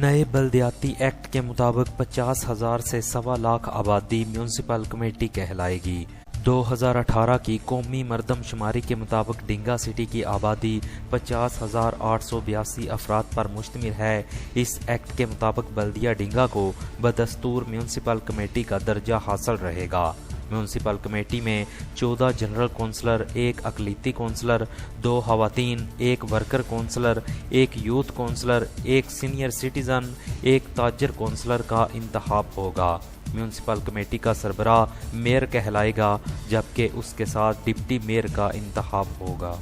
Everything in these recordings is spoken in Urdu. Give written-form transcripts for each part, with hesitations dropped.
نئے بلدیاتی ایکٹ کے مطابق 50,000 سے 1.25 آبادی میونسپل کمیٹی کہلائے گی۔ 2018 کی قومی مردم شماری کے مطابق ڈنگا سٹی کی آبادی 50,882 افراد پر مشتمل ہے۔ اس ایکٹ کے مطابق بلدیہ ڈنگا کو بدستور میونسپل کمیٹی کا درجہ حاصل رہے گا۔ میونسپل کمیٹی میں 14 جنرل کونسلر، 1 اقلیتی کونسلر، 2 خواتین، 1 worker councillor, 1 youth councillor, 1 senior citizen, 1 تاجر کونسلر کا انتخاب ہوگا۔ میونسپل کمیٹی کا سربراہ میئر کہلائے گا، جبکہ اس کے ساتھ ڈپٹی میئر کا انتخاب ہوگا۔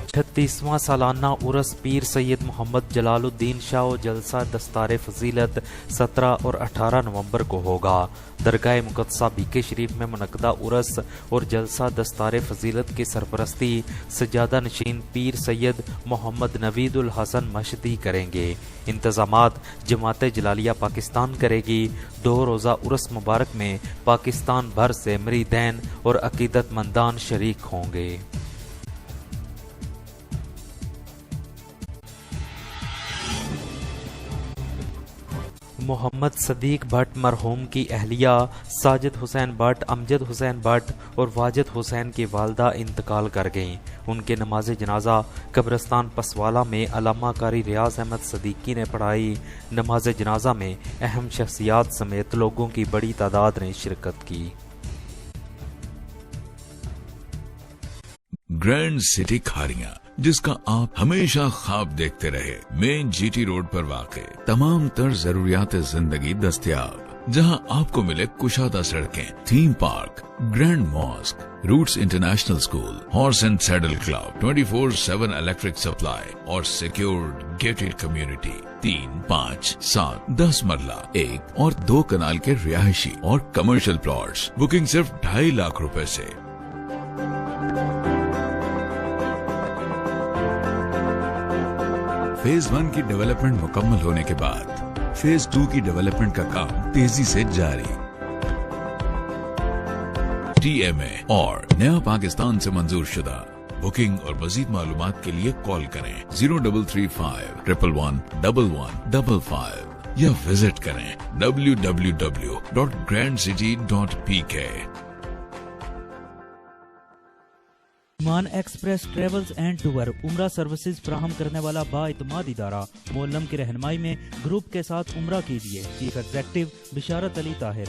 چھتیسواں سالانہ عرس پیر سید محمد جلال الدین شاہ و جلسہ دستار فضیلت 17 اور 18 نومبر کو ہوگا۔ درگاہ مقدسہ بیکے شریف میں منعقدہ عرس اور جلسہ دستار فضیلت کی سرپرستی سجادہ نشین پیر سید محمد نوید الحسن مشدی کریں گے۔ انتظامات جماعت جلالیہ پاکستان کرے گی۔ 2 روزہ عرس مبارک میں پاکستان بھر سے مریدین اور عقیدت مندان شریک ہوں گے۔ محمد صدیق بھٹ مرحوم کی اہلیہ ساجد حسین بھٹ، امجد حسین بھٹ اور واجد حسین کی والدہ انتقال کر گئیں۔ ان کے نماز جنازہ قبرستان پسوالہ میں علامہ قاری ریاض احمد صدیقی نے پڑھائی۔ نماز جنازہ میں اہم شخصیات سمیت لوگوں کی بڑی تعداد نے شرکت کی۔ گرینڈ سٹی کھاریاں، جس کا آپ ہمیشہ خواب دیکھتے رہے، مین جی ٹی روڈ پر واقع، تمام تر ضروریات زندگی دستیاب، جہاں آپ کو ملے کشادہ سڑکیں، theme park, grand mosque, roots international school, horse and saddle club, 24/7 electric supply اور سیکیورڈ گیٹڈ کمیونٹی، 3، 5، 7، 10 مرلہ، 1 اور 2 کنال کے رہائشی اور کمرشل پلاٹس، بکنگ صرف 2.5 لاکھ روپے سے۔ فیز 1 کی ڈیولپمنٹ مکمل ہونے کے بعد فیز 2 کی ڈیولپمنٹ کا کام تیزی سے جاری۔ ٹی ایم اے اور نیا پاکستان سے منظور شدہ۔ بکنگ اور مزید معلومات کے لیے کال کریں 0335 111 1155 یا وزٹ کریں www.grandcity.pk۔ ایمان ایکسپریس ٹریولز اینڈ ٹور عمرہ سروسز فراہم کرنے والا با اعتماد ادارہ معلم کی رہنمائی میں گروپ کے ساتھ عمرہ کیجیے۔ چیف ایگزیکٹو بشارت علی طاہر۔